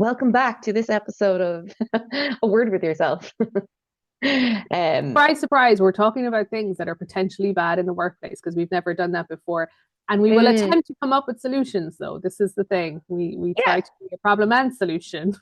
welcome back to this episode of A Word with Yourself. Surprise, surprise, we're talking about things that are potentially bad in the workplace because we've never done that before. And we will mm, attempt to come up with solutions, though. This is the thing. We yeah, try to be a problem and solution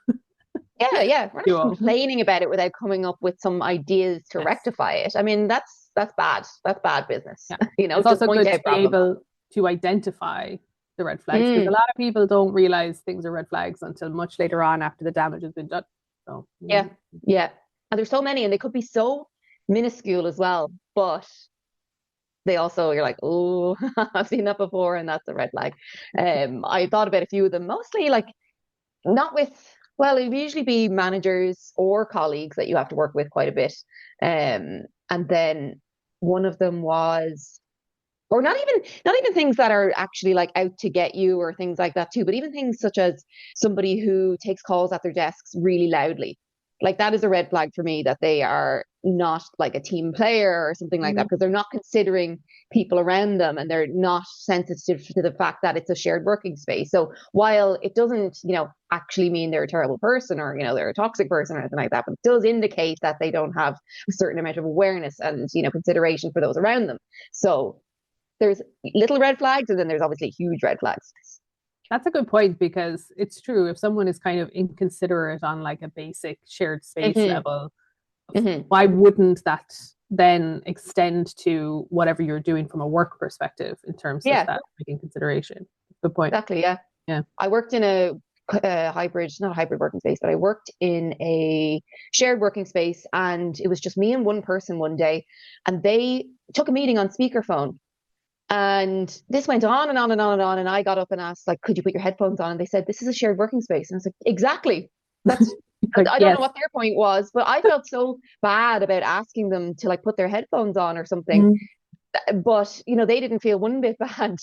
yeah. We're not duo. complaining about it without coming up with some ideas to Yes. rectify it. I mean, that's bad. That's bad business. Yeah. You know, It's just also point good out to be problems. able to identify the red flags because a Mm, lot of people don't realize things are red flags until much later on after the damage has been done. So, yeah, yeah. And there's so many, and they could be so minuscule as well, but they also you're like, oh, I've seen that before, and that's a red flag. I thought about a few of them, mostly like not with, well, it would usually be managers or colleagues that you have to work with quite a bit. And then one of them was, or not even things that are actually like out to get you or things like that too, but even things such as somebody who takes calls at their desks really loudly. Like that is a red flag for me that they are not like a team player or something like that Mhm. because they're not considering people around them and they're not sensitive to the fact that it's a shared working space. So while it doesn't, actually mean they're a terrible person or, they're a toxic person or anything like that, but it does indicate that they don't have a certain amount of awareness and, consideration for those around them. So there's little red flags and then there's obviously huge red flags. That's a good point because it's true. If someone is kind of inconsiderate on like a basic shared space Mm-hmm. level, Mm-hmm. why wouldn't that then extend to whatever you're doing from a work perspective in terms of Yeah, that taking consideration? Good point. exactly. Yeah. Yeah. I worked in a hybrid, not a hybrid working space, but I worked in a shared working space and it was just me and one person one day. And they took a meeting on speakerphone. And this went on and on and on and on. And I got up and asked, like, could you put your headphones on? And they said, this is a shared working space. And I was like, exactly. That's, Like, I don't know yes. what their point was, but I felt so bad about asking them to like put their headphones on or something. Mm. But, they didn't feel one bit bad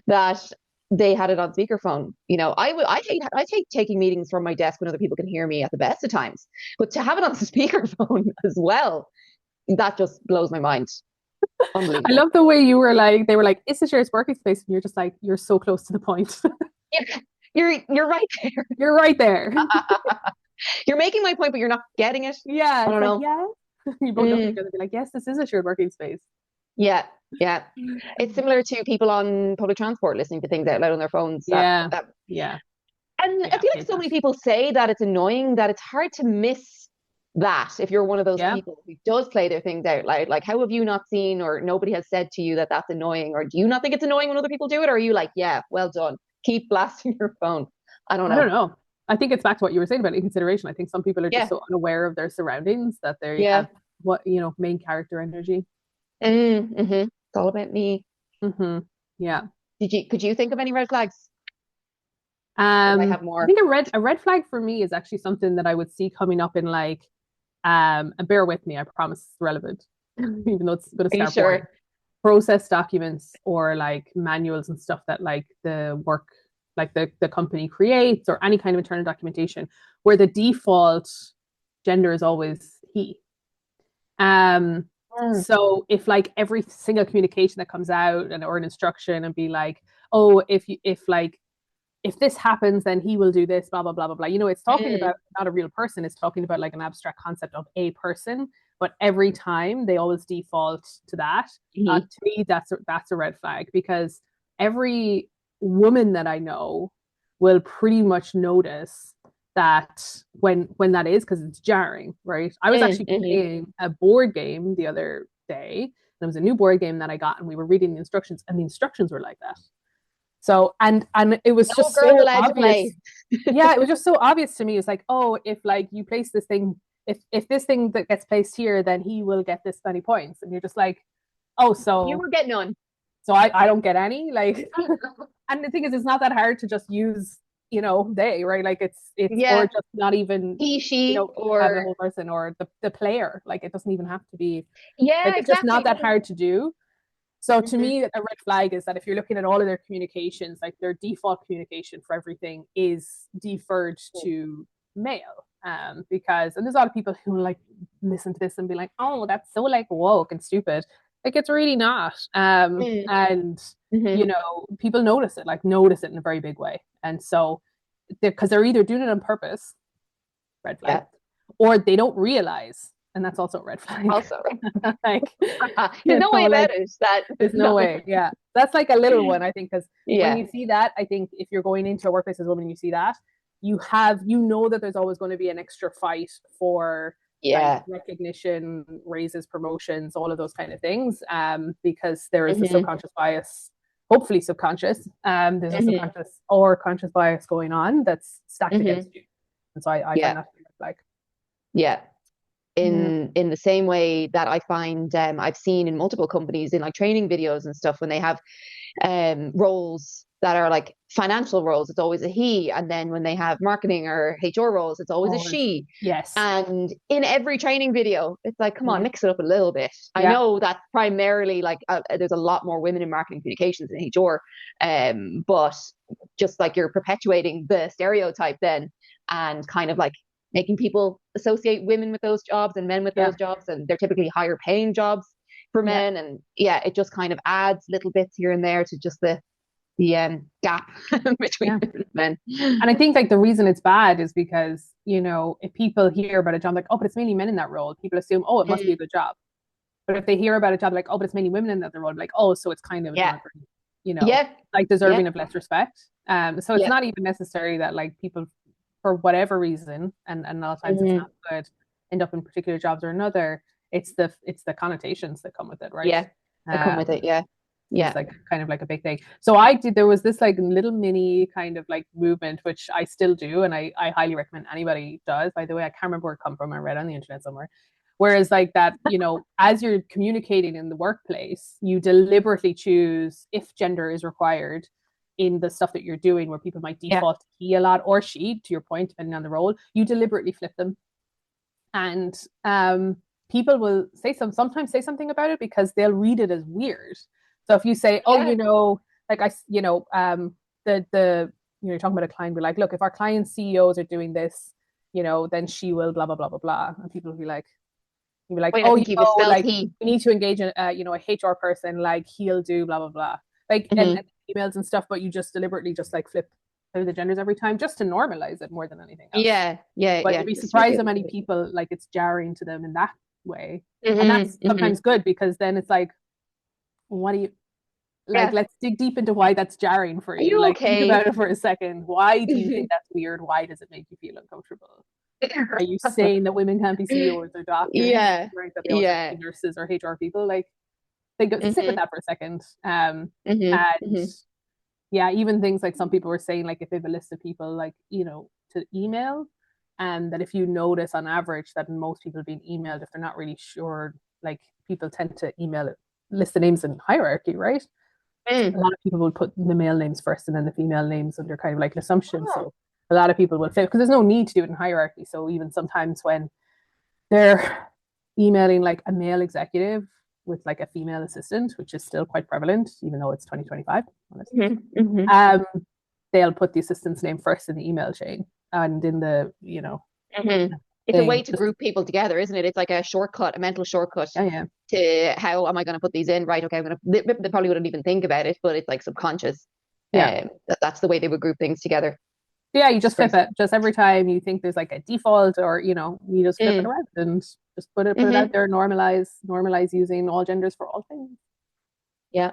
that they had it on speakerphone. I hate taking meetings from my desk when other people can hear me at the best of times, but to have it on speakerphone as well, that just blows my mind. I Unbelievable. love the way you were like, they were like, it's a shared working space. And you're just like, you're so close to the point. Yeah, you're right there. You're right there. You're making my point, but you're not getting it. Yeah. I It's don't like, know. yeah. You both look at each Mm, other and be like, yes, this is a shared working space. yeah, yeah. It's similar to people on public transport listening to things out loud on their phones. That Yeah. that Yeah. And I Yeah. feel like Hate so that. many people say that it's annoying that it's hard to miss that if you're one of those Yeah. people who does play their things out loud. Like, how have you not seen or nobody has said to you that that's annoying? Or do you not think it's annoying when other people do it? Or are you like, yeah, well done. Keep blasting your phone. I don't I don't know. know. I think it's back to what you were saying about inconsideration. I think some people are just Yeah, so unaware of their surroundings that they yeah. have main character energy. Mm-hmm. It's all about me. Yeah. Could you think of any red flags? Or do I Um, have I more? think a red flag for me is actually something that I would see coming up in like and bear with me, I promise it's relevant, even though it's gonna Are you start boring. sure? Process documents or like manuals and stuff that like the company creates or any kind of internal documentation where the default gender is always he. Um, Mm. so if like every single communication that comes out and or an instruction and be like, oh, if this happens, then he will do this, blah blah blah blah blah. It's talking Mm. about not a real person. It's talking about like an abstract concept of a person. But every time they always default to that. Mhm. To me, that's a red flag because every woman that I know will pretty much notice that when that is because it's jarring, right? I was Mm. actually Mhm. playing a board game the other day. There was a new board game that I got, and we were reading the instructions, and the instructions were like that. So and it was No just girls so allowed to obvious. play. Yeah, it was just so obvious to me. It's like, oh, if like you place this thing, if this thing that gets placed here, then he will get this many points. And you're just like, oh, You so will get none. so I don't get any. Like and the thing is it's not that hard to just use, they, right? Like it's or Yeah, just not even, he, she, have the or whole person or the player. Like it doesn't even have to be yeah, like it's just exactly. not It that doesn't. hard to do. So to Mhm. me, a red flag is that if you're looking at all of their communications, like their default communication for everything is deferred to male. Because and there's a lot of people who like listen to this and be like, oh, that's so like woke and stupid. Like it's really not. Mm. And Mhm. people notice it in a very big way. And so because they're either doing it on purpose, red flag, Yeah. or they don't realize, and that's also a red flag. Also, Like, there's no way like about it that there's no no. way. Yeah, that's like a little one, I think, because when Yeah. you see that, I think if you're going into a workplace as a woman, and you see that, you know that there's always going to be an extra fight for like Yeah. recognition, raises, promotions, all of those kind of things, because there is a Hmm. subconscious bias, hopefully subconscious. There's a Hmm. subconscious or conscious bias going on that's stacked Hmm. against you, and so I find Yeah. that like, Yeah. yeah, In the same way that I find I've seen in multiple companies in like training videos and stuff when they have roles that are like financial roles, it's always a he. And then when they have marketing or HR roles, it's always a always, she. yes, And in every training video, it's like, come on, mm-hmm. mix it up a little bit. I Yeah, know that primarily like there's a lot more women in marketing communications in HR, but just like you're perpetuating the stereotype then and kind of like making people associate women with those jobs and men with yeah, those jobs. And they're typically higher paying jobs for yeah, men. And yeah, it just kind of adds little bits here and there to just the gap between yeah. men. And I think like the reason it's bad is because, if people hear about a job like, oh, but it's mainly men in that role, people assume, oh, it must be a Mm, good job. But if they hear about a job like, oh, but it's mainly women in that role, like, oh, so it's kind of yeah, not great, you know, yeah, like yeah, deserving of less respect. So it's yeah. not even necessary that like people, for whatever reason, and a lot of times it's Hmm. not good, end up in particular jobs or another. It's the connotations that come with it, right? Yeah, I come with Um, it. Yeah, is yeah. like kind of like a big thing. So I did, there was this like little mini kind of like movement, which I still do. And I highly recommend anybody does, by the way. I can't remember where it come from. I read on the internet somewhere. Whereas like that, as you're communicating in the workplace, you deliberately choose if gender is required in the stuff that you're doing, where people might Yeah. default to he a lot or she, to your point, depending on the role, you deliberately flip them. And people will sometimes say something about it because they'll read it as weird. So if you say, oh, Yeah. like you're talking about a client, be like, look, if our client CEOs are doing this, then she will blah blah blah blah blah, and people will be like, you'll be like, Wait, I oh, think you misspelled like he. we need to engage in, a HR person, like he'll do blah blah blah, like and Hmm. emails and stuff, but you just deliberately just like flip the genders every time just to normalize it more than anything else. Yeah, yeah, But yeah. you'd be Just make surprised it. how many people like it's jarring to them in that way. And Hmm. that's Hmm. sometimes good because then it's like, what do you like? Yeah. Let's dig deep into why that's jarring for Are you. you Like, think okay? about it for a second. Why do you think that's weird? Why does it make you feel uncomfortable? Are you saying that women can't be CEOs or doctors, Yeah, right? That they also have to yeah. be nurses or HR people? Like, sit with Hmm. that for a second. Hmm. And Hmm. yeah, even things like some people were saying, like if they have a list of people, like, to email, and that if you notice on average that most people being emailed, if they're not really sure, like people tend to email it, list the names in hierarchy, right? A Mm. lot of people will put the male names first and then the female names under kind of like an assumption. Oh, So a lot of people will say, because there's no need to do it in hierarchy. So even sometimes when they're emailing like a male executive with like a female assistant, which is still quite prevalent, even though it's 2025, honest. hmm. Hmm. Um, they'll put the assistant's name first in the email chain and in the, Hmm. It's a way thing. to Just, group people together, isn't it? It's like a shortcut, a mental shortcut yeah, yeah. to how am I going to put these in? Right. Okay. They probably wouldn't even think about it, but it's like subconscious. Yeah. That's the way they would group things together. Yeah, you just flip Crazy. it. Just every time you think there's like a default or, you just flip it Mm. around and just put it out Hmm. there, normalize using all genders for all things. Yeah.